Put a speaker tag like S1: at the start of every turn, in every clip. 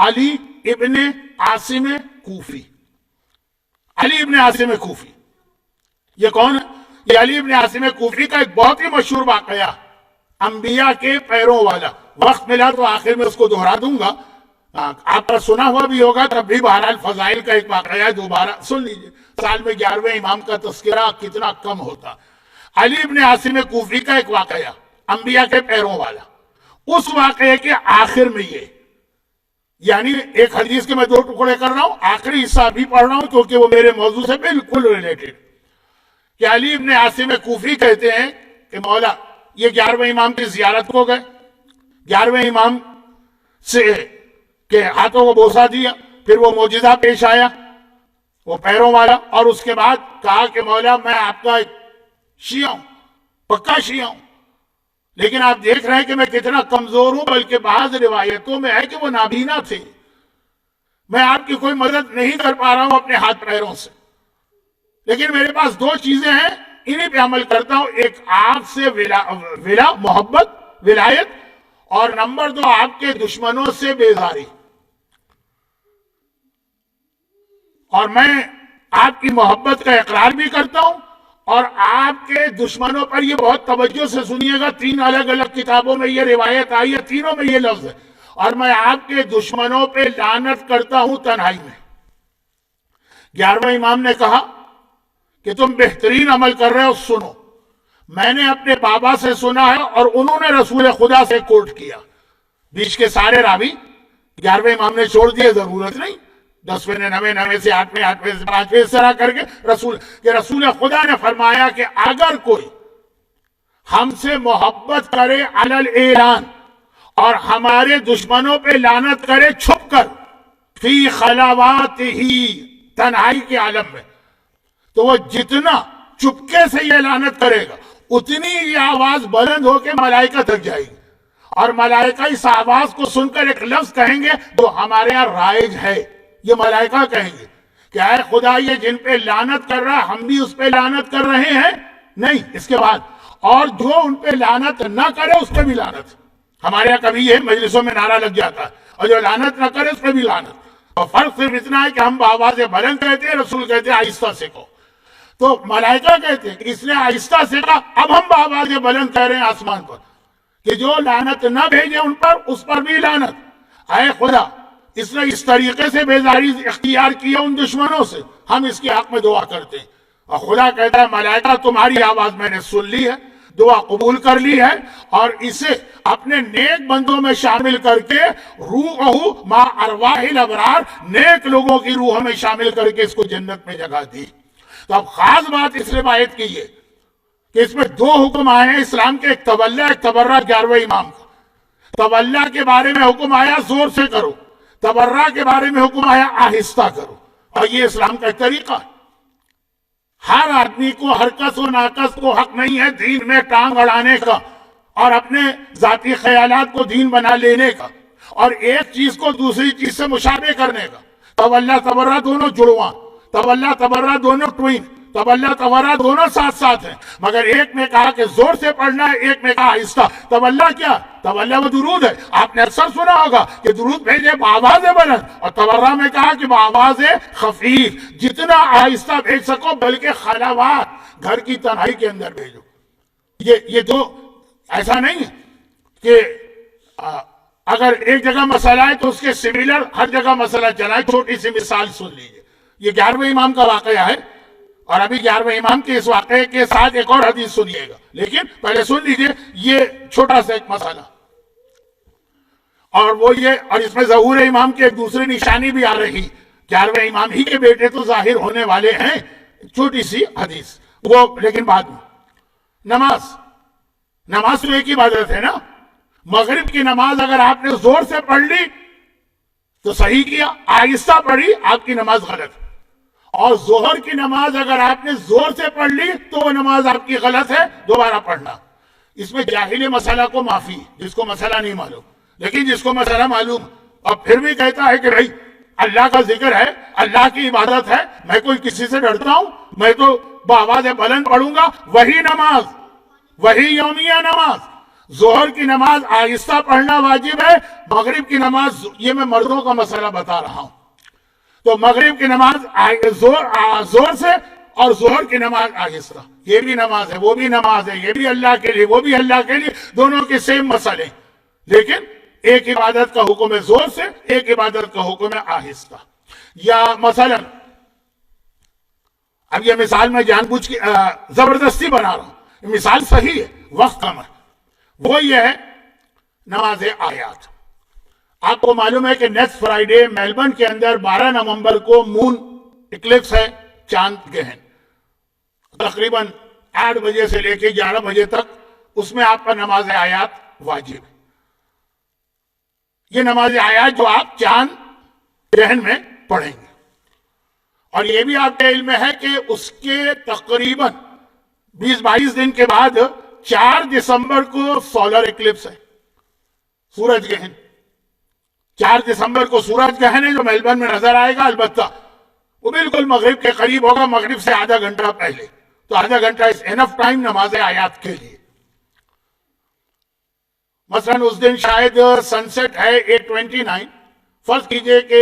S1: علی ابن عاصم کوفی. علی ابن عاصم کوفی یہ کون ہے؟ یہ علی ابن عاصم کوفی کا ایک بہت ہی مشہور واقعہ، انبیاء کے پیروں والا. وقت ملا تو آخر میں اس کو دہرا دوں گا، آپ کا سنا ہوا بھی ہوگا، تب بھی بہرحال فضائل کا ایک واقعہ ہے، دوبارہ سن لیجیے. سال میں 11ویں امام کا تذکرہ کتنا کم ہوتا. علی ابن عاصم کوفی کا ایک واقعہ، انبیاء کے پیروں والا. اس واقعے کے آخر میں یہ، یعنی ایک حدیث کے میں 2 ٹکڑے کر رہا ہوں، آخری حصہ بھی پڑھ رہا ہوں کیونکہ وہ میرے موضوع سے بالکل ریلیٹڈ. کہ علی ابن عاصم کوفی کہتے ہیں کہ مولا یہ 11ویں امام کی زیارت کو گئے، 11ویں امام سے کہ ہاتھوں کو بوسہ دیا، پھر وہ معجزہ پیش آیا وہ پیروں والا، اور اس کے بعد کہا کہ مولا میں آپ کا شیعہ ہوں، پکا شیعہ ہوں، لیکن آپ دیکھ رہے ہیں کہ میں کتنا کمزور ہوں، بلکہ بعض روایتوں میں ہے کہ وہ نابینا تھے، میں آپ کی کوئی مدد نہیں کر پا رہا ہوں اپنے ہاتھ پیروں سے، لیکن میرے پاس 2 چیزیں ہیں، انہی پہ عمل کرتا ہوں. ایک آپ سے محبت ولایت، اور نمبر 2 آپ کے دشمنوں سے بیزاری. اور میں آپ کی محبت کا اقرار بھی کرتا ہوں، اور آپ کے دشمنوں پر یہ بہت توجہ سے سنیے گا، 3 الگ الگ کتابوں میں یہ روایت آئی ہے، تینوں میں یہ لفظ ہے، اور میں آپ کے دشمنوں پہ لعنت کرتا ہوں تنہائی میں. 11ویں امام نے کہا کہ تم بہترین عمل کر رہے ہو، سنو، میں نے اپنے بابا سے سنا ہے اور انہوں نے رسول خدا سے کوٹ کیا. بیچ کے سارے راوی 11ویں امام نے چھوڑ دیے، ضرورت نہیں، 10ویں نے 9ویں سے 8ویں سے 5ویں اس طرح کر کے رسول خدا نے فرمایا کہ اگر کوئی ہم سے محبت کرے علی الاعلان اور ہمارے دشمنوں پہ لعنت کرے چھپ کر، فی خلاوات ہی، تنہائی کے عالم میں، تو وہ جتنا چپکے سے یہ لعنت کرے گا اتنی یہ آواز بلند ہو کے ملائکہ تک جائے گی، اور ملائکہ اس آواز کو سن کر ایک لفظ کہیں گے جو ہمارے یہاں رائج ہے. یہ ملائکہ کہیں گے کہ اے خدا یہ جن پہ لعنت کر رہا ہم بھی اس پہ لعنت کر رہے ہیں نہیں. اس کے بعد اور جو ان پہ لعنت نہ کرے اس پہ بھی لعنت. ہمارے یہاں کبھی یہ مجلسوں میں نعرہ لگ جاتا ہے، اور جو لعنت نہ کرے اس پہ بھی لعنت. اور فرق صرف اتنا ہے کہ ہم آواز بلند کہتے ہیں، رسول کہتے ہیں آہستہ سے کہو. تو ملائکہ کہتے ہیں کہ اس نے آہستہ سے کہا، اب ہم آواز بلند کہہ رہے ہیں آسمان پر کہ جو لعنت نہ بھیجے ان پر، اس پر بھی لعنت. اے خدا اس نے اس طریقے سے بیزاری اختیار کیا ان دشمنوں سے، ہم اس کے حق میں دعا کرتے ہیں. اور خدا کہتا ہے ملائکہ تمہاری آواز میں نے سن لی ہے، دعا قبول کر لی ہے، اور اسے اپنے نیک بندوں میں شامل کر کے روحہ ما ارواح الابرار، نیک لوگوں کی روح میں شامل کر کے اس کو جنت میں جگہ دی. تو اب خاص بات اس روایت کی یہ کہ اس میں 2 حکم آئے ہیں اسلام کے، ایک تولیہ ایک تبرہ. 11ویں امام کا تولیہ کے بارے میں حکم آیا زور سے کرو، تبرہ کے بارے میں حکم آیا آہستہ کرو. اور یہ اسلام کا ایک طریقہ ہے. ہر آدمی کو ہر کس و ناکس کو حق نہیں ہے دین میں ٹانگ اڑانے کا اور اپنے ذاتی خیالات کو دین بنا لینے کا، اور ایک چیز کو دوسری چیز سے مشابہ کرنے کا. تولیہ تبرہ دونوں جڑواں، تولیہ تبرہ دونوں ٹوین، تولیہ تبرہ دونوں ساتھ ساتھ ہیں، مگر ایک میں کہا کہ زور سے پڑھنا ہے، ایک میں کہا آہستہ. تولیہ کیا؟ تولیہ وہ درود ہے. آپ نے اکثر سنا ہوگا کہ درود بھیجے بآواز بلند، اور تبرہ میں کہا کہ بآواز خفیف، جتنا آہستہ بھیج سکو، بلکہ خلوات گھر کی تنہائی کے اندر بھیجو. یہ تو ایسا نہیں ہے کہ اگر ایک جگہ مسئلہ ہے تو اس کے سملر ہر جگہ مسئلہ چلائے. چھوٹی سی مثال سن لیجیے، یہ 11ویں امام کا واقعہ ہے، اور ابھی 11ویں امام کے اس واقعے کے ساتھ ایک اور حدیث سنیے گا، لیکن پہلے سن لیجیے یہ چھوٹا سا ایک مسئلہ. اور وہ یہ، اور اس میں ظہور امام کی ایک دوسری نشانی بھی آ رہی، 11ویں امام ہی کے بیٹے تو ظاہر ہونے والے ہیں. چھوٹی سی حدیث وہ، لیکن بعد میں نماز تو ایک ہی عبادت ہے نا. مغرب کی نماز اگر آپ نے زور سے پڑھ لی تو صحیح کیا، آہستہ پڑھی آپ کی نماز غلط. اور ظہر کی نماز اگر آپ نے زور سے پڑھ لی تو وہ نماز آپ کی غلط ہے، دوبارہ پڑھنا. اس میں جاہل مسئلہ کو معافی، جس کو مسئلہ نہیں معلوم، لیکن جس کو مسئلہ معلوم اور پھر بھی کہتا ہے کہ بھائی اللہ کا ذکر ہے، اللہ کی عبادت ہے، میں کوئی کسی سے ڈرتا ہوں؟ میں تو بآواز بلند پڑھوں گا. وہی نماز، وہی یومیہ نماز، ظہر کی نماز آہستہ پڑھنا واجب ہے، مغرب کی نماز، یہ میں مردوں کا مسئلہ بتا رہا ہوں، تو مغرب کی نماز زور سے اور ظہر کی نماز آہستہ، یہ بھی نماز ہے وہ بھی نماز ہے، یہ بھی اللہ کے لیے وہ بھی اللہ کے لیے، دونوں کے سیم مسئلے، لیکن ایک عبادت کا حکم ہے زور سے، ایک عبادت کا حکم ہے آہستہ۔ یا مثلا اب یہ مثال میں جان بوجھ کے زبردستی بنا رہا ہوں، مثال صحیح ہے، وقت کم ہے، وہ یہ ہے نماز آیات۔ آپ کو معلوم ہے کہ نیکسٹ فرائیڈے میلبرن کے اندر 12 نومبر کو مون اکلپس ہے، چاند گہن، تقریباً 8 بجے سے لے کے 11 بجے تک، اس میں آپ کا نماز آیات واجب ہے۔ یہ نماز آیات جو آپ چاند گہن میں پڑھیں گے، اور یہ بھی آپ کے علم میں ہے کہ اس کے تقریباً 20-22 دن کے بعد 4 دسمبر کو سولر اکلپس ہے، سورج گہن، 4 دسمبر کو سورج گہن ہے جو میلبرن میں نظر آئے گا، البتہ وہ بالکل مغرب کے قریب ہوگا، مغرب سے آدھا گھنٹہ پہلے، تو آدھا گھنٹہ اس انف ٹائم نماز آیات کے لیے۔ مثلا اس دن شاید سن سیٹ ہے 8:29، فرض کیجئے کہ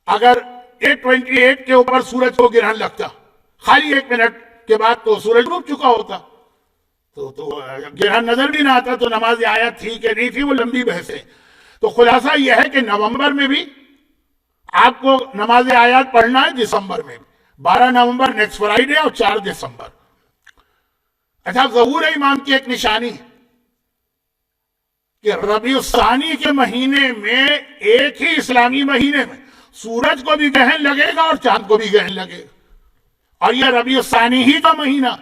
S1: اگر 8:28 کے اوپر سورج کو گرہن لگتا، خالی 1 منٹ کے بعد تو سورج ڈوب چکا ہوتا، تو گرہن نظر بھی نہ آتا، تو نماز آیات تھی کہ نہیں تھی، وہ لمبی بحث ہے۔ تو خلاصہ یہ ہے کہ نومبر میں بھی آپ کو نماز آیات پڑھنا ہے، دسمبر میں بھی، 12 نومبر نیکسٹ فرائیڈے اور 4 دسمبر۔ اچھا، ظہور امام کی ایک نشانی ہے کہ ربیع الثانی کے مہینے میں، ایک ہی اسلامی مہینے میں، سورج کو بھی گہن لگے گا اور چاند کو بھی گہن لگے گا، اور یہ ربیع الثانی ہی کا مہینہ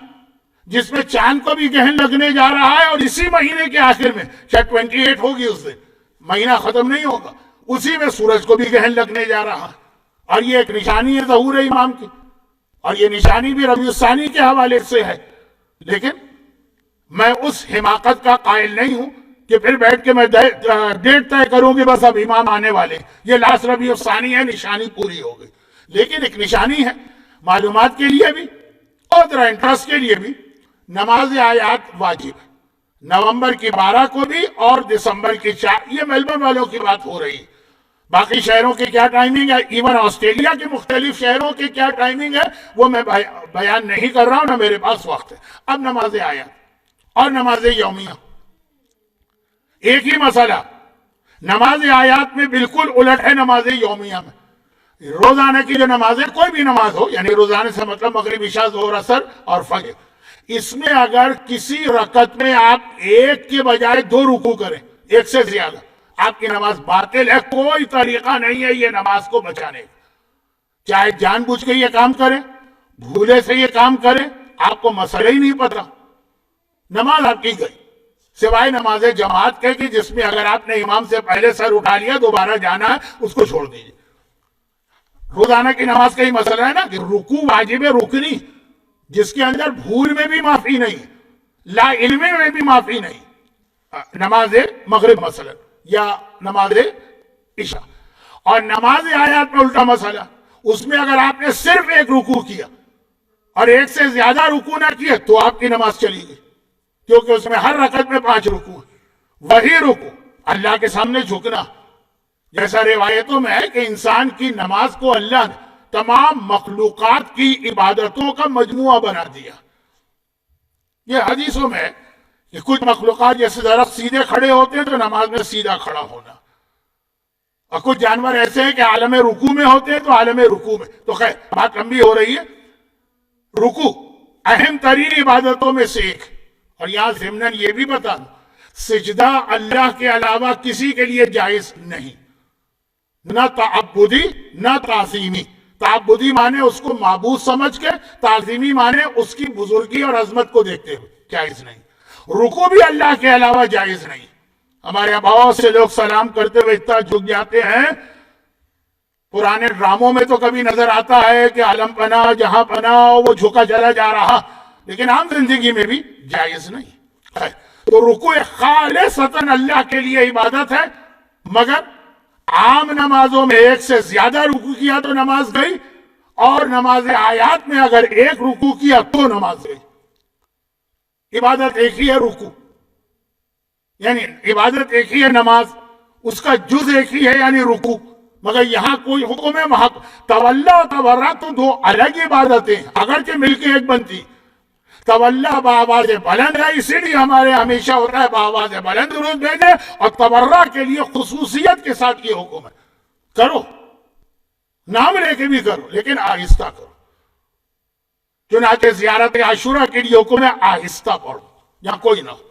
S1: جس میں چاند کو بھی گہن لگنے جا رہا ہے، اور اسی مہینے کے آخر میں شاید 28 ہوگی، اس دن مہینہ ختم نہیں ہوگا، اسی میں سورج کو بھی گہن لگنے جا رہا ہے، اور یہ ایک نشانی ہے ظہور امام کی، اور یہ نشانی بھی ربیع الثانی کے حوالے سے ہے۔ لیکن میں اس حماقت کا قائل نہیں ہوں کہ پھر بیٹھ کے میں ڈیٹ طے کروں گی بس اب امام آنے والے، یہ لاسٹ ربیع الثانی ہے، نشانی پوری ہو گئی۔ لیکن ایک نشانی ہے، معلومات کے لیے بھی اور ذرا انٹرسٹ کے لیے بھی، نماز آیات واجب ہے، نومبر کی 12 کو بھی اور دسمبر کی 4۔ یہ میلبرن والوں کی بات ہو رہی ہے، باقی شہروں کی کیا ٹائمنگ ہے، ایون آسٹریلیا کے مختلف شہروں کی کیا ٹائمنگ ہے، وہ میں بیان نہیں کر رہا ہوں، نہ میرے پاس وقت ہے۔ اب نماز آیات اور نماز یومیہ ایک ہی مسئلہ، نماز آیات میں بالکل الٹ ہے نماز یومیہ میں۔ روزانہ کی جو نماز ہے، کوئی بھی نماز ہو، یعنی روزانہ سے مطلب مغرب، عشاء، ظہر، عصر اور فجر، اس میں اگر کسی رکعت میں آپ 1 کے بجائے 2 رکوع کریں، 1 سے زیادہ، آپ کی نماز باطل ہے، کوئی طریقہ نہیں ہے یہ نماز کو بچانے کا، چاہے جان بوجھ کے یہ کام کریں، بھولے سے یہ کام کریں، آپ کو مسئلہ ہی نہیں پتا، نماز آپ کی گئی، سوائے نماز جماعت کے کہ جس میں اگر آپ نے امام سے پہلے سر اٹھا لیا، دوبارہ جانا ہے، اس کو چھوڑ دیجیے۔ روزانہ کی نماز کا ہی مسئلہ ہے نا کہ رکوع واجب رکنی، جس کے اندر بھول میں بھی معافی نہیں، لا علمی میں بھی معافی نہیں، نماز مغرب مثلا یا نماز عشاء۔ اور نماز آیات میں الٹا مسئلہ، اس میں اگر آپ نے صرف 1 رکوع کیا اور 1 سے زیادہ رکوع نہ کیے تو آپ کی نماز چلی گئی، کیونکہ اس میں ہر رکعت میں 5 رکوع ہے، وہی رکوع اللہ کے سامنے جھکنا، جیسا روایتوں میں ہے کہ انسان کی نماز کو اللہ نے تمام مخلوقات کی عبادتوں کا مجموعہ بنا دیا۔ یہ حدیثوں میں ہے کہ کچھ مخلوقات جیسے درخت سیدھے کھڑے ہوتے ہیں تو نماز میں سیدھا کھڑا ہونا، اور کچھ جانور ایسے ہیں کہ عالم رکوع میں ہوتے ہیں تو عالم رکوع میں۔ تو خیر بات لمبی ہو رہی ہے، رکوع اہم ترین عبادتوں میں سے ایک، اور یہاں ضمناً یہ بھی بتا دوں، سجدہ اللہ کے علاوہ کسی کے لیے جائز نہیں، نہ تعبدی نہ تعظیمی۔ تعبدی مانے اس کو معبود سمجھ کے، تعظیمی مانے اس کی بزرگی اور عظمت کو دیکھتے ہوئے، جائز نہیں۔ رکوع بھی اللہ کے علاوہ جائز نہیں۔ ہمارے بہت سے لوگ سلام کرتے ہوئے اتنا جھک جاتے ہیں، پرانے ڈراموں میں تو کبھی نظر آتا ہے کہ عالم پناہ جہاں پناہ وہ جھکا چلا جا رہا، لیکن عام زندگی میں بھی جائز نہیں۔ تو رکوع خالصتاً اللہ کے لیے عبادت ہے، مگر عام نمازوں میں 1 سے زیادہ رکوع کیا تو نماز گئی، اور نماز آیات میں اگر 1 رکوع کیا تو نماز گئی۔ عبادت ایک ہی ہے رکوع، یعنی عبادت ایک ہی ہے نماز، اس کا جز ایک ہی ہے یعنی رکوع، مگر یہاں کوئی حکم ہے وہاں تولا تورا تو دو الگ عبادتیں اگرچہ مل کے ایک بنتی. تولا بآواز بلند ہے، اسی لیے ہمارے ہمیشہ ہوتا ہے بآواز بلند درود بھیجے، اور تورا کے لیے خصوصیت کے ساتھ یہ حکم ہے کرو، نام لے کے بھی کرو لیکن آہستہ کرو. چنانچہ زیارت عاشورہ کے لیے حکم ہے آہستہ پڑھو، یہاں کوئی نہ ہو.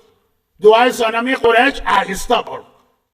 S1: دعائے صنم قریش آہستہ پڑھو.